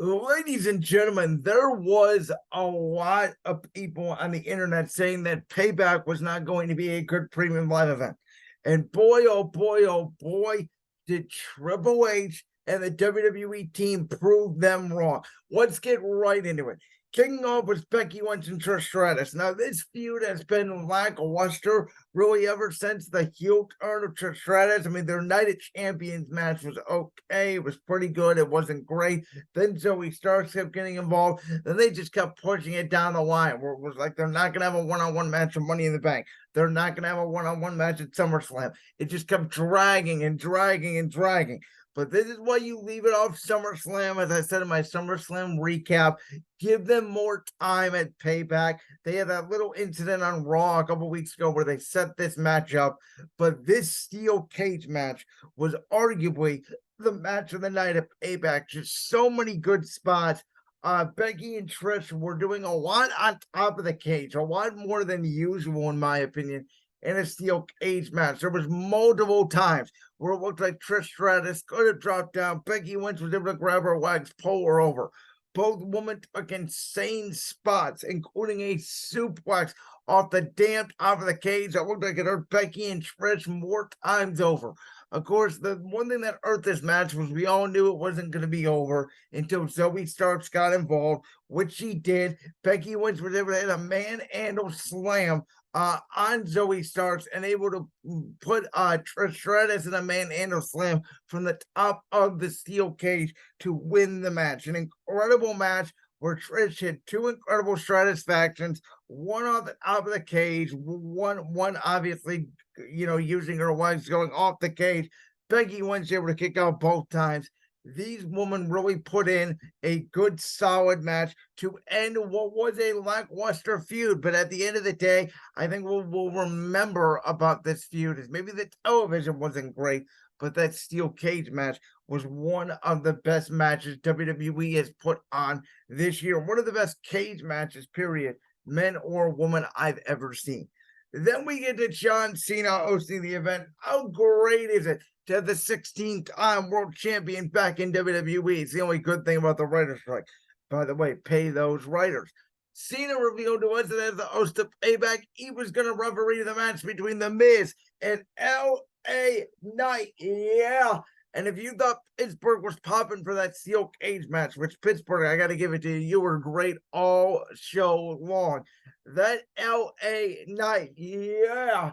Ladies and gentlemen, there was a lot of people on the internet saying that Payback was not going to be a good premium live event. And boy, oh boy, did Triple H and the WWE team prove them wrong. Let's get right into it. Kicking off was Becky Lynch and Trish Stratus. Now, this feud has been lackluster really ever since the heel turn of Trish Stratus. I mean, their Night of Champions match was okay. It was pretty good. It wasn't great. Then Zoe Starks kept getting involved. Then they just kept pushing it down the line where it was like they're not going to have a one-on-one match of Money in the Bank. They're not going to have a one-on-one match at SummerSlam. It just kept dragging and dragging and dragging. But this is why you leave it off SummerSlam, as I said in my SummerSlam recap. Give them more time at Payback. They had that little incident on Raw a couple weeks ago where they set this match up. But this steel cage match was arguably the match of the night at Payback. Just so many good spots. Becky and Trish were doing a lot on top of the cage, a lot more than usual, in my opinion, in a steel cage match. There was multiple times where it looked like Trish Stratus could have dropped down. Becky Lynch was able to grab her legs, pull her over. Both women took insane spots, including a suplex off the damn top of the cage that looked like it hurt Becky and Trish more times over. Of course, the one thing that hurt this match was we all knew it wasn't going to be over until Zoe Starks got involved, which she did. Becky Lynch was able to hit a manhandle slam on Zoe Starks and able to put Trish Stratus in a manhandle slam from the top of the steel cage to win the match. An incredible match where Trish hit two incredible Stratus factions, one off the top of the cage, one obviously, using her legs going off the cage. Becky Lynch able to kick out both times. These women really put in a good, solid match to end what was a lackluster feud. But at the end of the day, I think we'll remember about this feud is maybe the television wasn't great, but that steel cage match was one of the best matches WWE has put on this year. One of the best cage matches, period, men or women, I've ever seen. Then we get to John Cena hosting the event. How great is it to have the 16th-time world champion back in WWE? It's the only good thing about the writer's strike. By the way, pay those writers. Cena revealed to us that as the host of Payback, he was going to referee the match between The Miz and L.A. Knight. Yeah. And if you thought Pittsburgh was popping for that steel cage match, which Pittsburgh, I got to give it to you, you were great all show long. That L.A. Knight, yeah,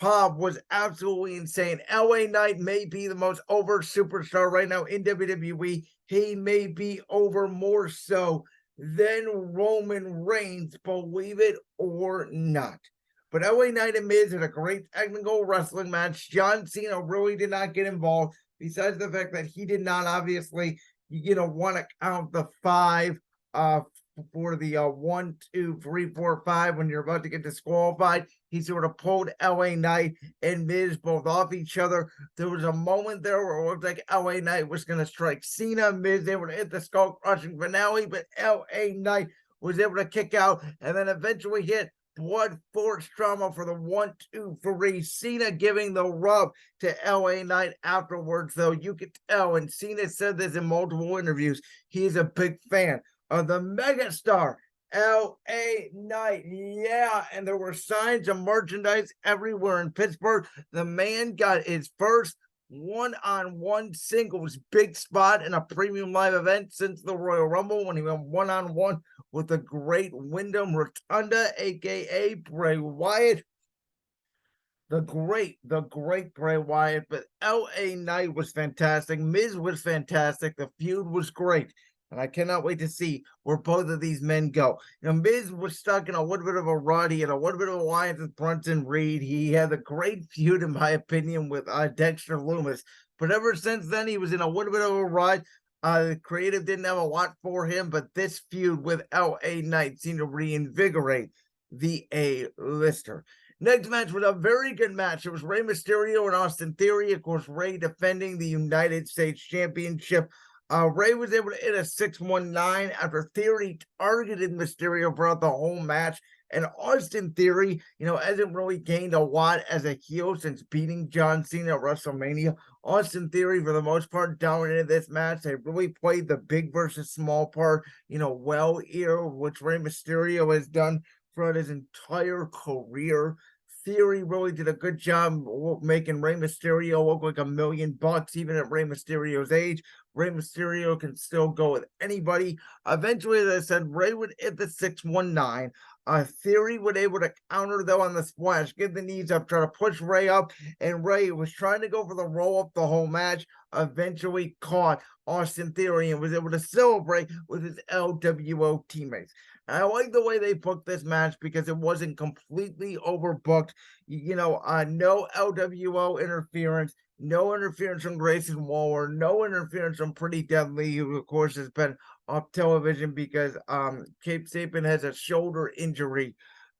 pop was absolutely insane. L.A. Knight may be the most over superstar right now in WWE. He may be over more so than Roman Reigns, believe it or not. But L.A. Knight and Miz had a great technical wrestling match. John Cena really did not get involved, besides the fact that he did not obviously, want to count the five for the 1, 2, 3, 4, 5 when you're about to get disqualified. He sort of pulled LA Knight and Miz both off each other. There was a moment there where it looked like LA Knight was going to strike Cena. Miz able to hit the skull crushing finale, but LA Knight was able to kick out and then eventually hit blood force trauma for the 1, 2, 3. Cena giving the rub to LA Knight afterwards, though. You could tell, and Cena said this in multiple interviews, he's a big fan of the megastar L.A. Knight. Yeah, and there were signs of merchandise everywhere in Pittsburgh. The man got his first one-on-one singles big spot in a premium live event since the Royal Rumble when he went one-on-one with the great Wyndham Rotunda, a.k.a. Bray Wyatt. The great Bray Wyatt. But L.A. Knight was fantastic. Miz was fantastic. The feud was great. And I cannot wait to see where both of these men go. Miz was stuck in a little bit of a rut. He had a little bit of alliance with Bronson Reed. He had a great feud, in my opinion, with Dexter Lumis. But ever since then, he was in a little bit of a rut. The creative didn't have a lot for him, but this feud with L.A. Knight seemed to reinvigorate the A-lister. Next match was a very good match. It was Rey Mysterio and Austin Theory. Of course, Rey defending the United States Championship. Rey was able to hit a 619 after Theory targeted Mysterio throughout the whole match. And Austin Theory, hasn't really gained a lot as a heel since beating John Cena at WrestleMania. Austin Theory, for the most part, dominated this match. They really played the big versus small part, well here, which Rey Mysterio has done throughout his entire career. Theory really did a good job making Rey Mysterio look like $1 million, even at Rey Mysterio's age. Rey Mysterio can still go with anybody. Eventually, as I said, Rey would hit the 619. Theory would able to counter though on the splash, get the knees up, try to push Rey up, and Rey was trying to go for the roll up the whole match. Eventually caught Austin Theory and was able to celebrate with his LWO teammates. And I like the way they booked this match because it wasn't completely overbooked. No LWO interference, no interference from Grayson Waller, no interference from Pretty Deadly, who of course has been off television because Cape Sapien has a shoulder injury.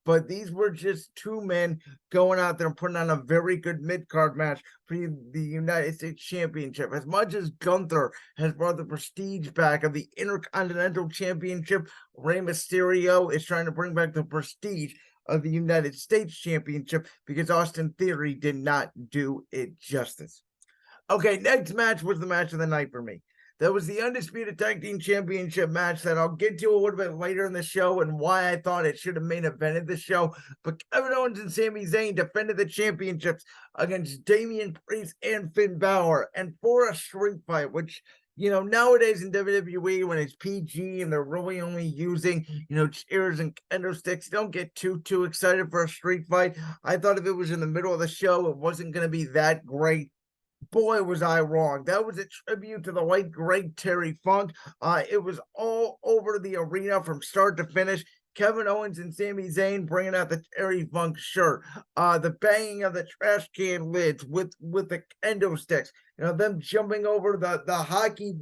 But these were just two men going out there and putting on a very good mid-card match for the United States Championship. As much as Gunther has brought the prestige back of the Intercontinental Championship, Rey Mysterio is trying to bring back the prestige of the United States Championship because Austin Theory did not do it justice. Okay, next match was the match of the night for me. That was the Undisputed Tag Team Championship match that I'll get to a little bit later in the show and why I thought it should have main evented the show. But Kevin Owens and Sami Zayn defended the championships against Damian Priest and Finn Balor, and for a street fight, which, nowadays in WWE, when it's PG and they're really only using, chairs and kendo sticks, don't get too excited for a street fight. I thought if it was in the middle of the show, it wasn't going to be that great. Boy, was I wrong. That was a tribute to the late, great Terry Funk. It was all over the arena from start to finish. Kevin Owens and Sami Zayn bringing out the Terry Funk shirt. The banging of the trash can lids with the kendo sticks. Them jumping over the hockey,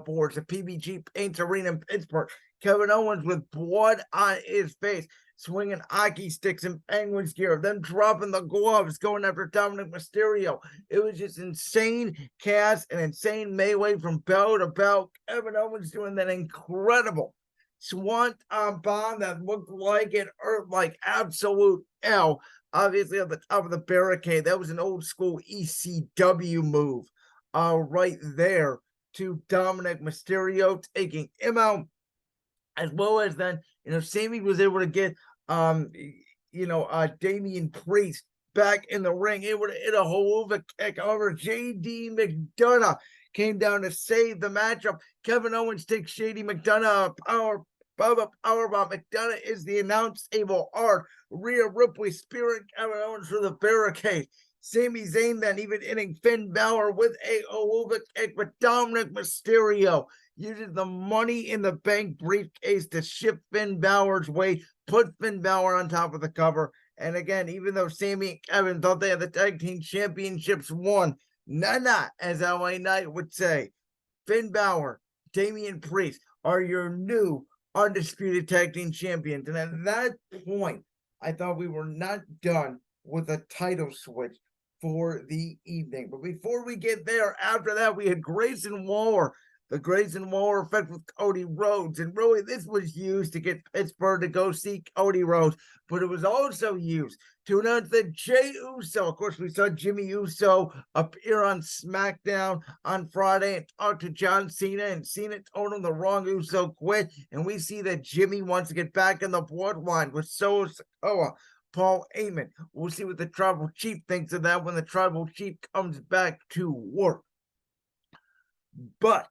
boards, the PBG Paints Arena in Pittsburgh. Kevin Owens with blood on his face, swinging hockey sticks and Penguins gear, them dropping the gloves, going after Dominic Mysterio. It was just insane chaos and insane melee from bell to bell. Kevin Owens doing that incredible swan bomb that looked like it hurt like absolute hell. Obviously, on the top of the barricade, that was an old school ECW move right there to Dominic Mysterio, taking him out. As well as then, Sami was able to get Damian Priest back in the ring, able to hit a Holuva kick. However, JD McDonough came down to save the matchup. Kevin Owens takes JD McDonough powerbomb. McDonough is the announce table art. Rhea Ripley spearing Kevin Owens through the barricade. Sami Zayn then even hitting Finn Balor with a Holuva kick, but Dominic Mysterio uses the Money in the Bank briefcase to shift Finn Balor's way, put Finn Balor on top of the cover. And again, even though Sami and Kevin thought they had the tag team championships won, as LA Knight would say, Finn Balor, Damian Priest are your new undisputed tag team champions. And at that point, I thought we were not done with a title switch for the evening. But before we get there, after that, we had Grayson Waller, the Grayson Waller effect with Cody Rhodes. And really, this was used to get Pittsburgh to go see Cody Rhodes, but it was also used to announce that Jey Uso, of course, we saw Jimmy Uso appear on SmackDown on Friday and talk to John Cena, and Cena told him the wrong Uso quit. And we see that Jimmy wants to get back in the bloodline with Solo Sikoa, Paul Heyman. We'll see what the Tribal Chief thinks of that when the Tribal Chief comes back to work. But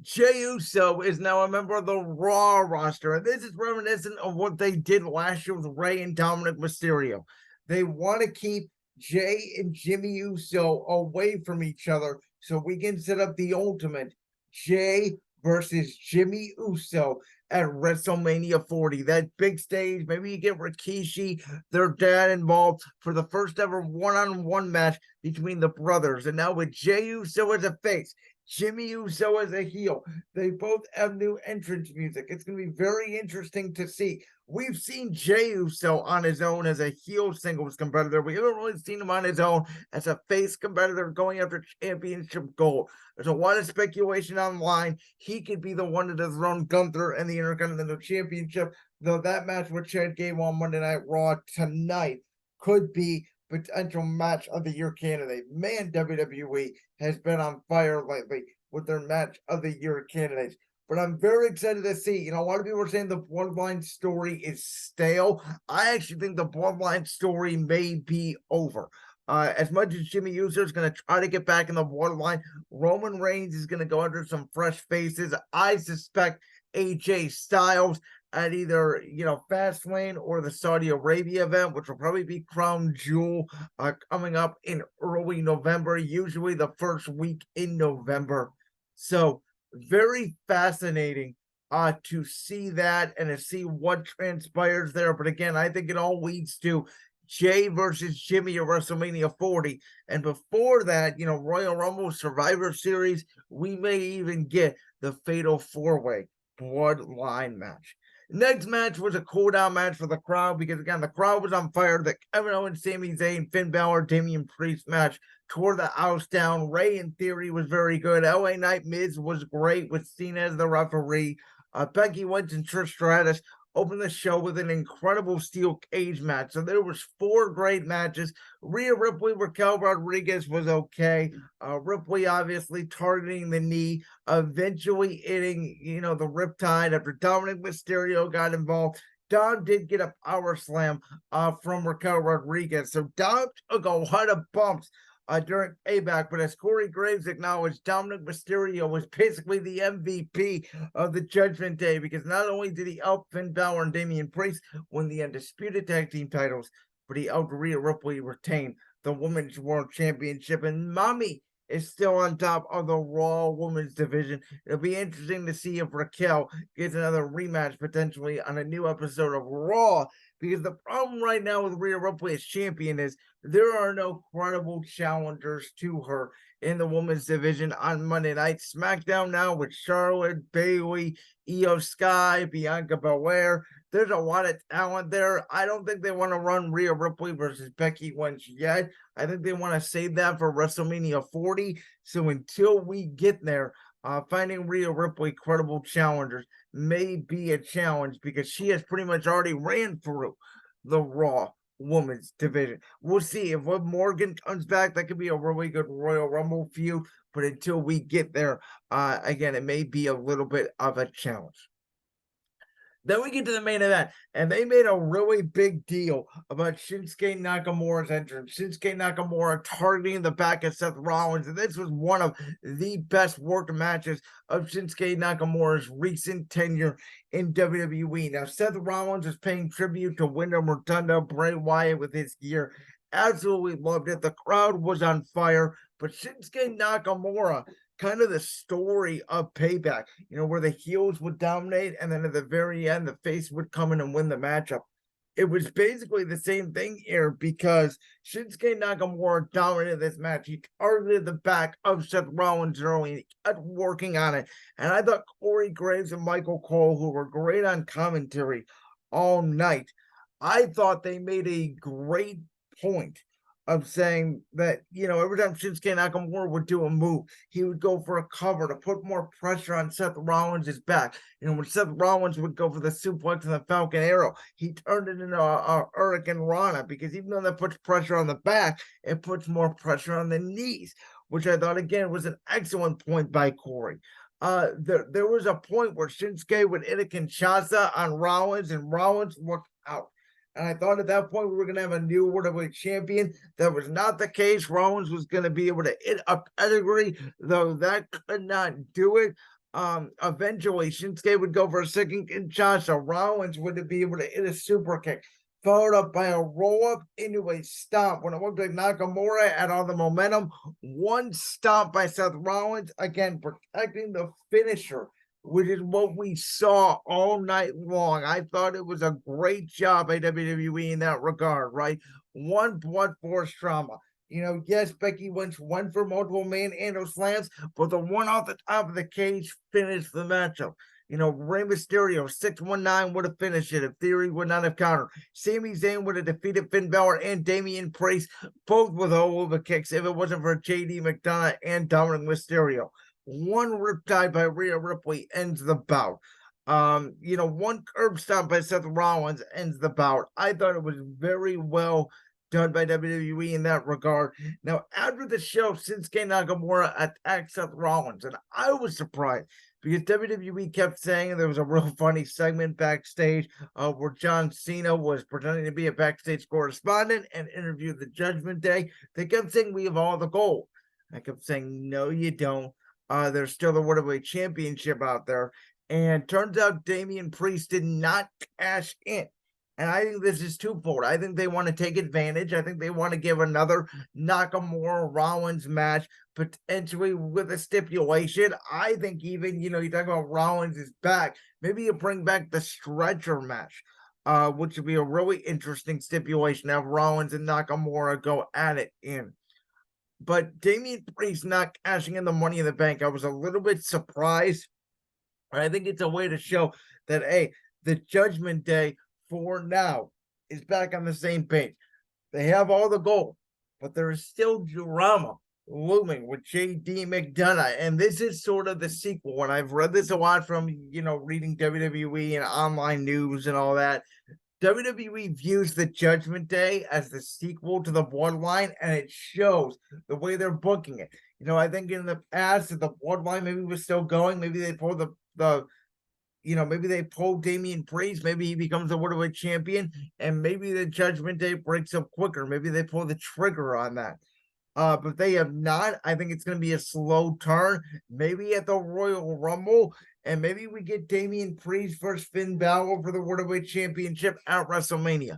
Jey Uso is now a member of the Raw roster, and this is reminiscent of what they did last year with Rey and Dominic Mysterio. They want to keep Jey and Jimmy Uso away from each other so we can set up the ultimate Jey versus Jimmy Uso at WrestleMania 40. That big stage, maybe you get Rikishi, their dad, involved for the first ever one-on-one match between the brothers. And now with Jey Uso as a face, Jimmy Uso as a heel. They both have new entrance music. It's going to be very interesting to see. We've seen Jey Uso on his own as a heel singles competitor. We haven't really seen him on his own as a face competitor going after championship gold. There's a lot of speculation online. He could be the one to dethrone Gunther and the Intercontinental Championship, though that match with Chad Gable on Monday Night Raw tonight could be potential match of the year candidate. Man, WWE has been on fire lately with their match of the year candidates. But I'm very excited to see. You know, a lot of people are saying the Bloodline story is stale. I actually think the Bloodline story may be over. As much as Jimmy Uso is going to try to get back in the Bloodline, Roman Reigns is going to go under some fresh faces. I suspect AJ Styles at either Fastlane or the Saudi Arabia event, which will probably be Crown Jewel coming up in early November, usually the first week in November. So very fascinating to see that and to see what transpires there. But again, I think it all leads to Jay versus Jimmy at WrestleMania 40. And before that, Royal Rumble, Survivor Series, we may even get the Fatal 4-Way Bloodline match. Next match was a cool down match for the crowd because, again, the crowd was on fire. The Kevin Owens, Sami Zayn, Finn Balor, Damian Priest match tore the house down. Ray, in theory, was very good. LA Knight Miz was great with Cena as the referee. Becky Lynch and Trish Stratus opened the show with an incredible steel cage match. So there was 4 great matches. Rhea Ripley, Raquel Rodriguez was okay. Ripley obviously targeting the knee, eventually hitting, the riptide after Dominic Mysterio got involved. Dom did get a power slam from Raquel Rodriguez. So Dom took a lot of bumps during Payback, but as Corey Graves acknowledged, Dominic Mysterio was basically the MVP of the Judgment Day because not only did he help Finn Balor and Damian Priest win the Undisputed Tag Team titles, but he helped Rhea Ripley retain the Women's World Championship, and Mommy is still on top of the Raw Women's Division. It'll be interesting to see if Raquel gets another rematch potentially on a new episode of Raw, because the problem right now with Rhea Ripley as champion is there are no credible challengers to her in the women's division on Monday night. SmackDown now with Charlotte, Bayley, Io Sky, Bianca Belair. There's a lot of talent there. I don't think they want to run Rhea Ripley versus Becky Lynch yet. I think they want to save that for WrestleMania 40. So until we get there, finding Rhea Ripley credible challengers may be a challenge because she has pretty much already ran through the Raw Women's Division. We'll see if Liv Morgan comes back. That could be a really good Royal Rumble feud. But until we get there, again, it may be a little bit of a challenge. Then we get to the main event, and they made a really big deal about Shinsuke Nakamura's entrance. Shinsuke Nakamura targeting the back of Seth Rollins, and this was one of the best worked matches of Shinsuke Nakamura's recent tenure in WWE. Now, Seth Rollins is paying tribute to Wyndham Rotunda, Bray Wyatt with his gear. Absolutely loved it. The crowd was on fire, but Shinsuke Nakamura, kind of the story of Payback, where the heels would dominate and then at the very end, the face would come in and win the matchup. It was basically the same thing here because Shinsuke Nakamura dominated this match. He targeted the back of Seth Rollins early and he kept working on it. And I thought Corey Graves and Michael Cole, who were great on commentary all night, I thought they made a great point of saying that, every time Shinsuke Nakamura would do a move, he would go for a cover to put more pressure on Seth Rollins' back. When Seth Rollins would go for the suplex and the Falcon Arrow, he turned it into a Hurricane Rana, because even though that puts pressure on the back, it puts more pressure on the knees, which I thought, again, was an excellent point by Corey. There was a point where Shinsuke would hit a Kinshasa on Rollins, and Rollins looked out. And I thought at that point we were going to have a new World Heavyweight Champion. That was not the case. Rollins was going to be able to hit a pedigree, though that could not do it. Eventually, Shinsuke would go for a second Kinshasa. Rollins would be able to hit a super kick, followed up by a roll-up into a stomp. When it looked like Nakamura had all the momentum, one stomp by Seth Rollins, again, protecting the finisher, which is what we saw all night long. I thought it was a great job by WWE in that regard, right? One blood force trauma. Yes, Becky Lynch went for multiple manhandle slams, but the one off the top of the cage finished the matchup. Rey Mysterio, 619 would have finished it if Theory would not have countered. Sami Zayn would have defeated Finn Balor and Damian Priest, both with over kicks, if it wasn't for JD McDonough and Dominic Mysterio. One riptide by Rhea Ripley ends the bout. One curb stomp by Seth Rollins ends the bout. I thought it was very well done by WWE in that regard. Now, after the show, Shinsuke Nakamura attacked Seth Rollins, and I was surprised because WWE kept saying there was a real funny segment backstage where John Cena was pretending to be a backstage correspondent and interviewed the Judgment Day. They kept saying, "We have all the gold." I kept saying, "No, you don't. There's still the World Heavyweight Championship out there." And turns out Damian Priest did not cash in. And I think this is twofold. I think they want to take advantage. I think they want to give another Nakamura Rollins match, potentially with a stipulation. I think even, you talk about Rollins is back. Maybe you bring back the stretcher match, which would be a really interesting stipulation. Have Rollins and Nakamura go at it in. But Damian Priest not cashing in the Money in the Bank, I was a little bit surprised. I think it's a way to show that, hey, the Judgment Day for now is back on the same page. They have all the gold, but there is still drama looming with JD McDonough. And this is sort of the sequel. And I've read this a lot from, reading WWE and online news and all that. WWE views the Judgment Day as the sequel to the Bloodline, and it shows the way they're booking it. I think in the past, if the Bloodline maybe was still going, maybe they pulled maybe they pull Damian Priest, maybe he becomes the World Heavyweight Champion, and maybe the Judgment Day breaks up quicker. Maybe they pull the trigger on that. But they have not. I think it's going to be a slow turn, maybe at the Royal Rumble, and maybe we get Damian Priest versus Finn Balor for the World Heavyweight Championship at WrestleMania.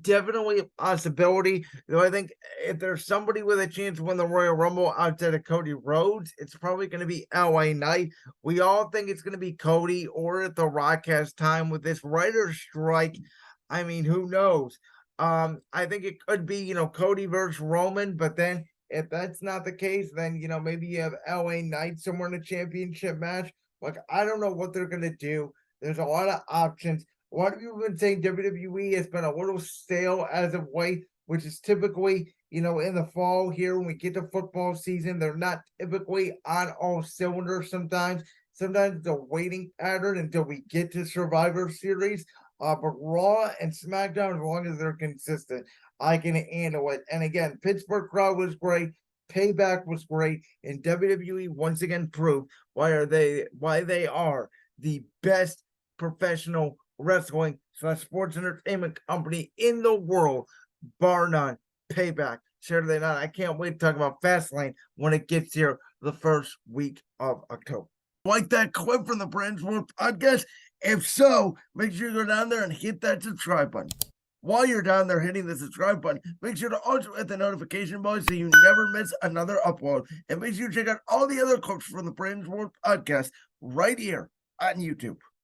Definitely a possibility, though I think if there's somebody with a chance to win the Royal Rumble outside of Cody Rhodes, it's probably going to be LA Knight. We all think it's going to be Cody, or if The Rock has time with this writer's strike. I mean, who knows? I think it could be, Cody versus Roman, but then if that's not the case, then, maybe you have LA Knight somewhere in a championship match. Like, I don't know what they're going to do. There's a lot of options. A lot of people have been saying WWE has been a little stale as of late, which is typically, in the fall here when we get to football season, they're not typically on all cylinders sometimes. Sometimes it's a waiting pattern until we get to Survivor Series. But Raw and SmackDown, as long as they're consistent, I can handle it. And again, Pittsburgh crowd was great. Payback was great. And WWE once again proved why they are the best professional wrestling / sports entertainment company in the world, bar none. Payback, Saturday night. I can't wait to talk about Fastlane when it gets here the first week of October. Like that clip from the Brands World podcast? If so, make sure you go down there and hit that subscribe button. While you're down there hitting the subscribe button, make sure to also hit the notification bell so you never miss another upload. And make sure you check out all the other clips from the Brands World podcast right here on YouTube.